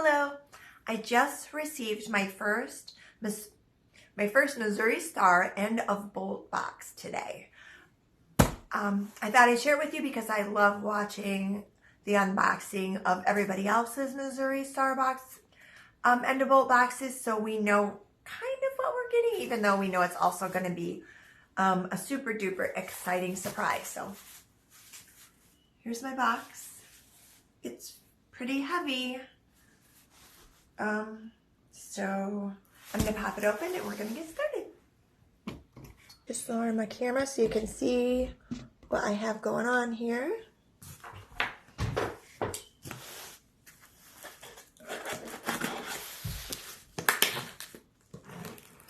Hello, I just received my first Missouri Star EndOfBoltBox today. I thought I'd share it with you because I love watching the unboxing of everybody else's Missouri Star box EndOfBolt boxes, so we know kind of what we're getting, even though we know it's also going to be a super duper exciting surprise. So here's my box. It's pretty heavy. So I'm going to pop it open and we're going to get started. Just lower my camera so you can see what I have going on here.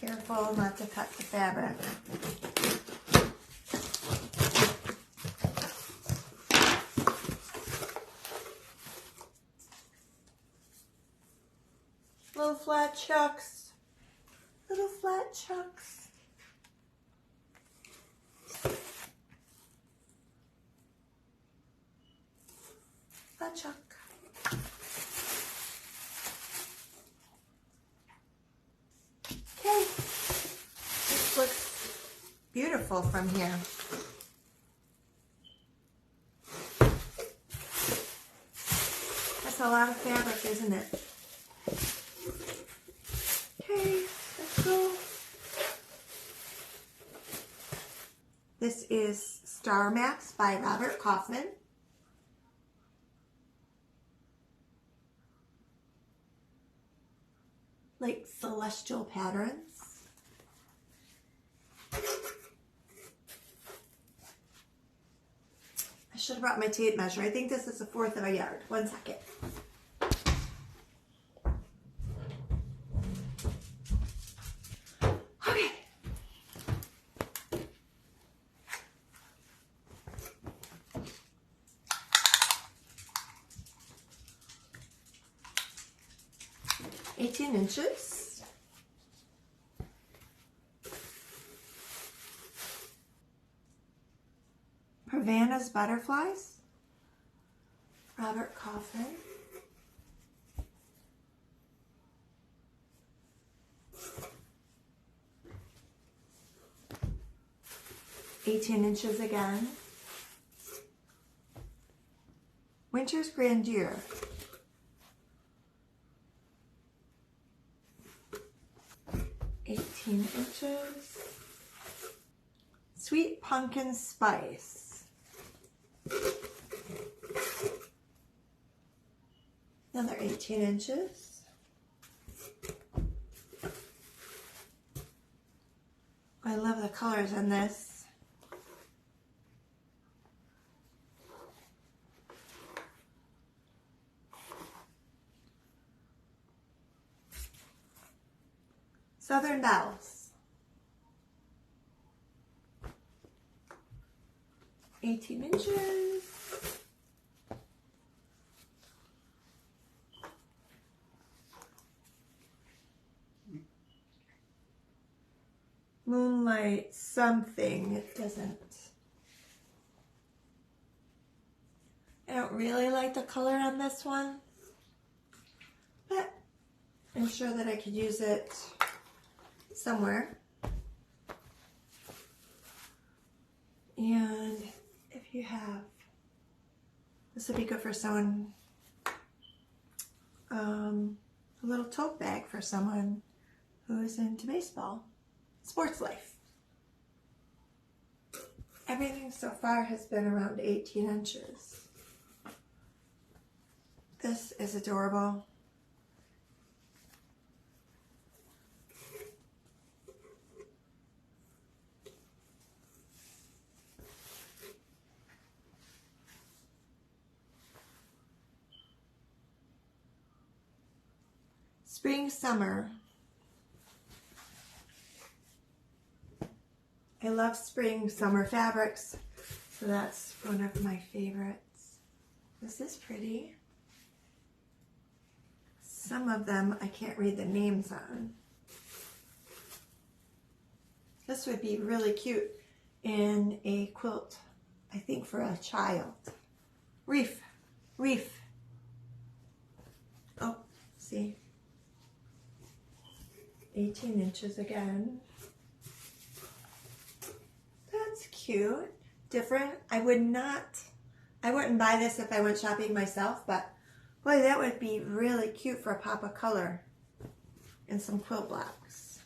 Careful not to cut the fabric. Little flat chunks. Little flat chunks. Flat chunk. Okay. This looks beautiful from here. That's a lot of fabric, isn't it? Okay, let's go. This is Star Maps by Robert Kaufman. Like celestial patterns. I should have brought my tape measure. I think this is 1/4 of a yard. 1 second. Okay. (18 inches). Havana's Butterflies, Robert Kaufman. (18 inches again). Winter's Grandeur. (18 inches). Sweet Pumpkin Spice. Another 18 inches. I love the colors in this. Southern Bells. 18 inches. Moonlight something. It doesn't. I don't really like the color on this one, but I'm sure that I could use it somewhere. And if you have, this would be good for someone, a little tote bag for someone who is into baseball, sports life. Everything so far has been around 18 inches. This is adorable. Spring, summer. I love spring, summer fabrics, so that's one of my favorites. This is pretty. Some of them I can't read the names on. This would be really cute in a quilt, I think, for a child. Reef. Oh, see. 18 inches again. That's cute. Different. I wouldn't buy this if I went shopping myself, but boy, that would be really cute for a pop of color and some quilt blocks.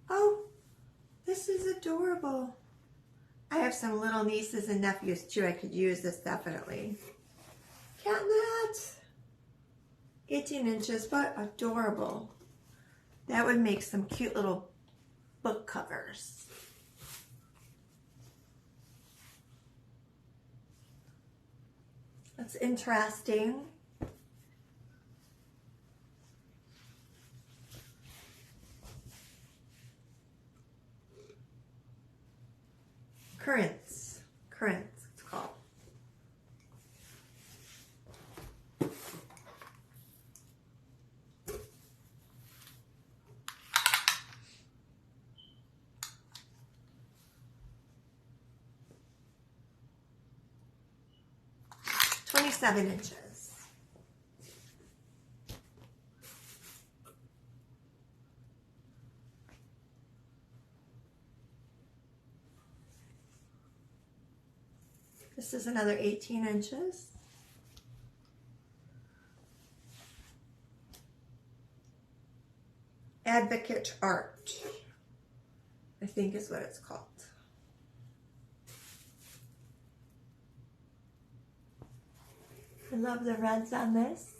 Oh, this is adorable. I have some little nieces and nephews too. I could use this definitely. Cat that. 18 inches, but adorable. That would make some cute little book covers. That's interesting. Currants, it's called. $27 inches. This is another 18 inches. Advocate Art, I think is what it's called. I love the reds on this.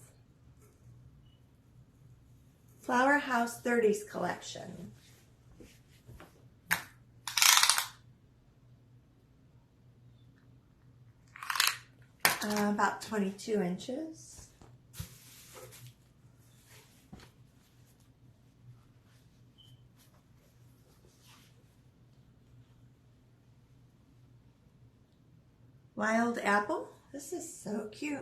Flower House 30s collection. About 22 inches. Wild Apple. This is so cute.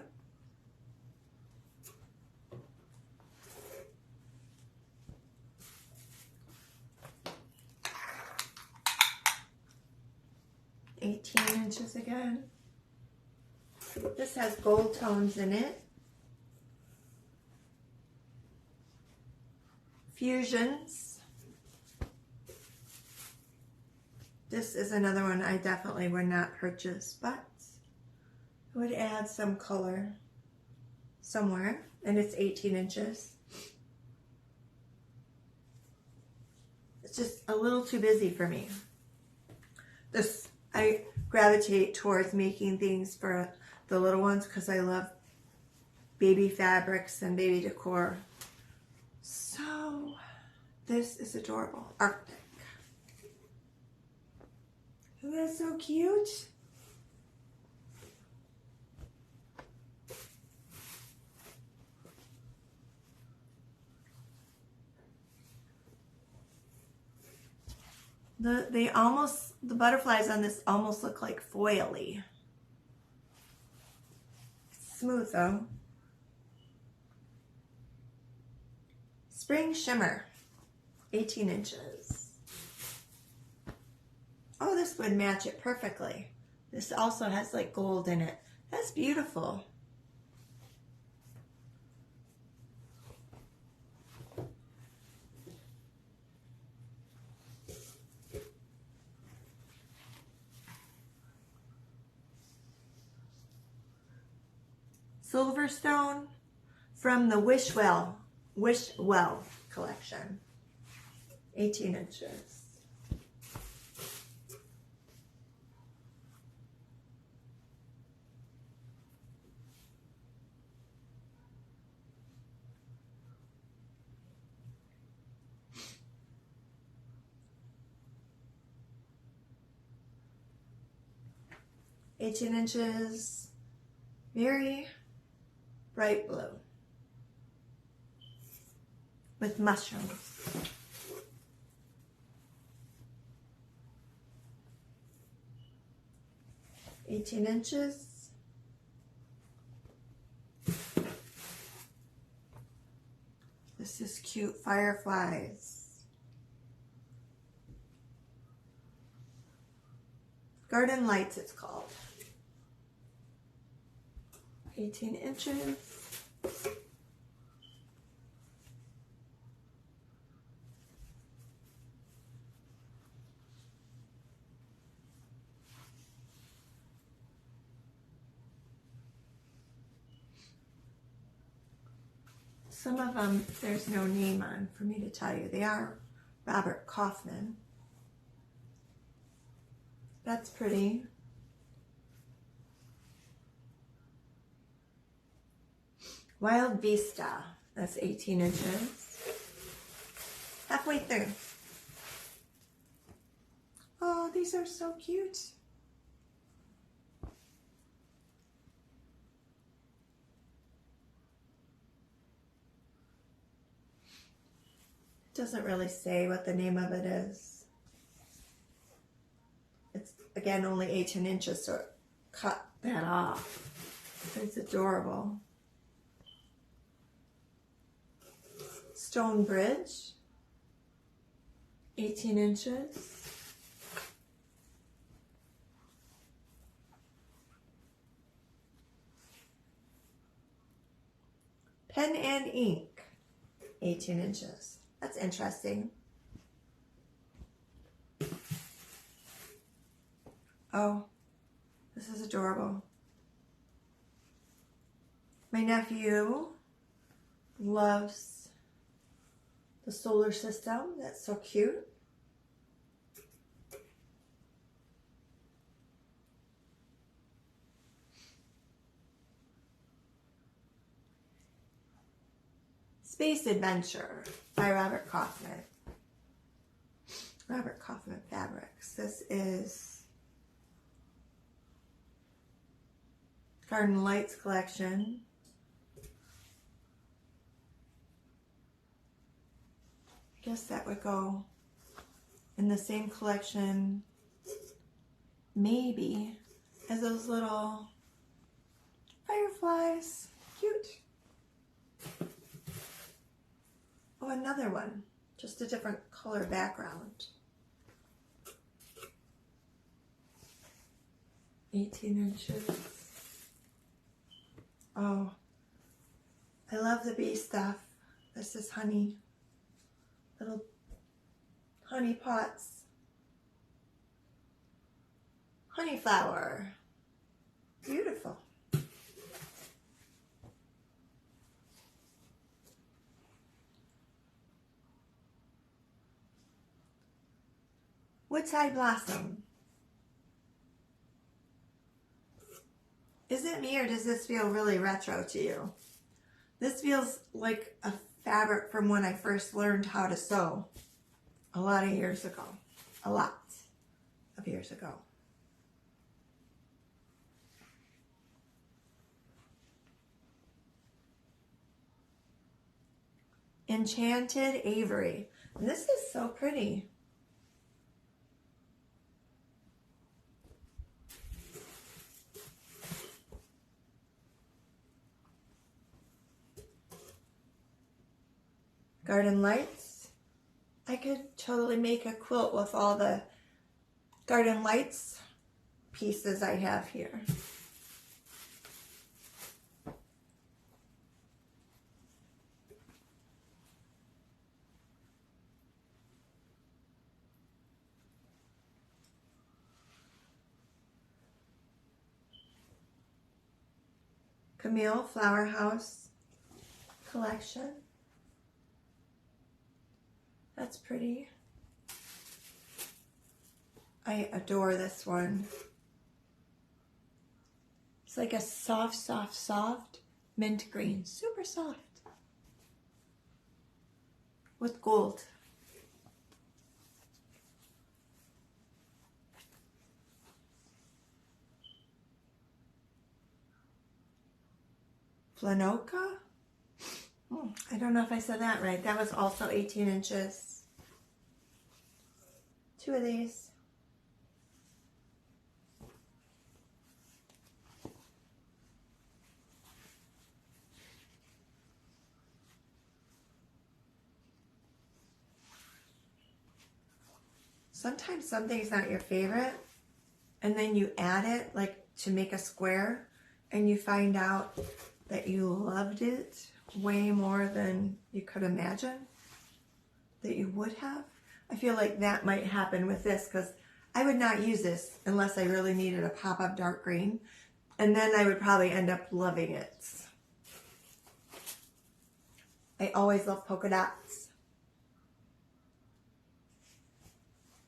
$18 inches again. This has gold tones in it. Fusions. This is another one I definitely would not purchase, but it would add some color somewhere, and it's 18 inches. It's just a little too busy for me. I gravitate towards making things for the little ones because I love baby fabrics and baby decor. So this is adorable. Arctic. Isn't that so cute? The butterflies on this almost look like foily. It's smooth though. Spring Shimmer, 18 inches. Oh, this would match it perfectly. This also has like gold in it. That's beautiful. Silverstone from the Wishwell collection, 18 inches. Very bright blue with mushrooms. $18 inches. This is cute. Fireflies. Garden Lights it's called. 18 inches. Some of them, there's no name on for me to tell you. They are Robert Kaufman. That's pretty. Wild Vista, that's 18 inches. Halfway through. Oh, these are so cute. It doesn't really say what the name of it is. It's, again, only 18 inches, so it cut that off. It's adorable. Stone Bridge, 18 inches. Pen and ink, 18 inches. That's interesting. Oh, this is adorable. My nephew loves the solar system. That's so cute. Space Adventure by Robert Kaufman. Robert Kaufman Fabrics. This is Garden Lights collection. I guess that would go in the same collection, maybe, as those little fireflies. Cute. Oh, another one. Just a different color background. 18 inches. Oh, I love the bee stuff. This is honey. Little honey pots. Honey flower. Beautiful. Woodside Blossom. Is it me or does this feel really retro to you? This feels like a fabric from when I first learned how to sew a lot of years ago. A lot of years ago. Enchanted Avery. And this is so pretty. Garden Lights. I could totally make a quilt with all the Garden Lights pieces I have here. Camille Flower House collection. That's pretty. I adore this one. It's like a soft, soft, soft mint green. Super soft. With gold. Flanoka? I don't know if I said that right. That was also 18 inches. Two of these. Sometimes something's not your favorite, and then you add it like to make a square, and you find out that you loved it way more than you could imagine that you would have. I feel like that might happen with this because I would not use this unless I really needed a pop of dark green, and then I would probably end up loving it. I always love polka dots.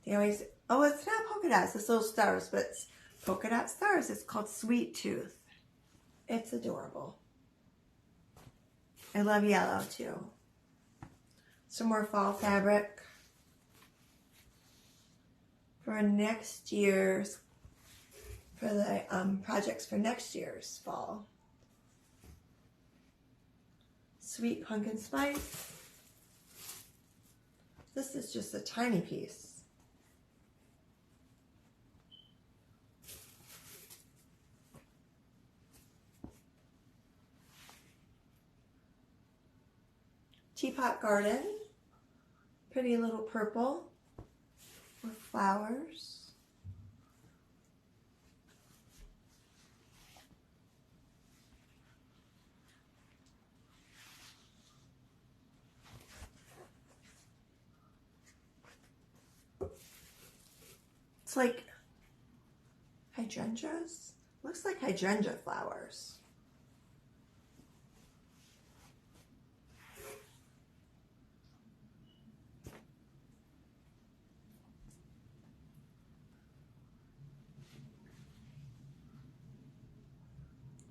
They always, oh, it's not polka dots, it's little stars, but it's polka dot stars. It's called Sweet Tooth. It's adorable. I love yellow too. Some more fall fabric for next year's, for the projects for next year's fall. Sweet pumpkin spice. This is just a tiny piece. Teapot Garden, pretty little purple with flowers. It's like hydrangeas. Looks like hydrangea flowers.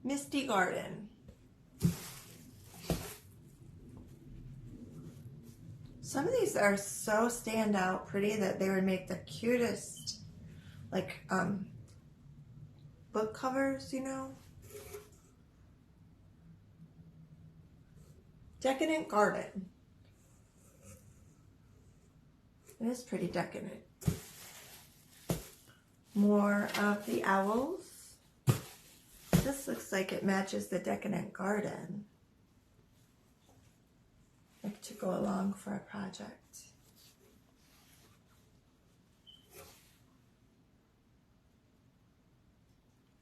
Misty Garden. Some of these are so standout pretty that they would make the cutest, like, book covers, you know? Decadent Garden. It is pretty decadent. More of the owls. This looks like it matches the Decadent Garden. Like to go along for a project.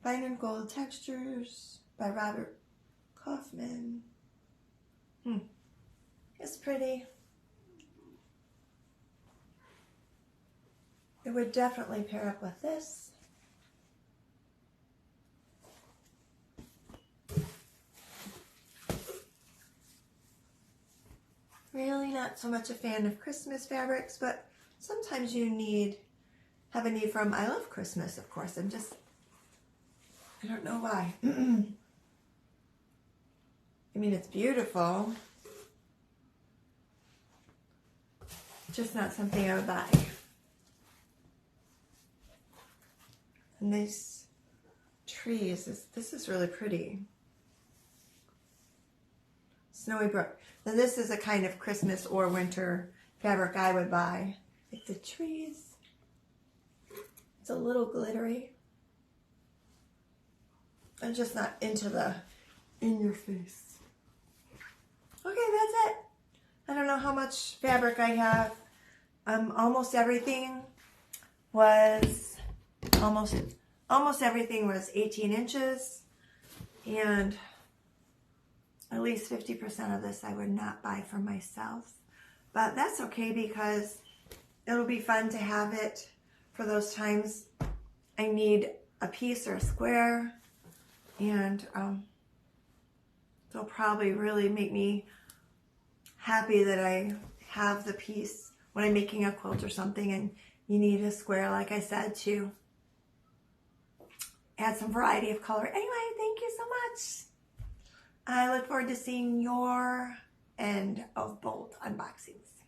Fine and Gold Textures by Robert Kaufman. It's pretty. It would definitely pair up with this. Really not so much a fan of Christmas fabrics, but sometimes you have a need for them. I love Christmas, of course. I don't know why. I mean, it's beautiful. Just not something I would buy. And these trees, this is really pretty. Snowy Brook. Now this is a kind of Christmas or winter fabric I would buy. Like the trees. It's a little glittery. I'm just not into the in your face. Okay, that's it. I don't know how much fabric I have. Almost everything was 18 inches, and at least 50% of this I would not buy for myself, but that's okay because it'll be fun to have it for those times I need a piece or a square, and it'll probably really make me happy that I have the piece when I'm making a quilt or something and you need a square, like I said, to add some variety of color. Anyway, thank you so much. I look forward to seeing your End of Bolt unboxings.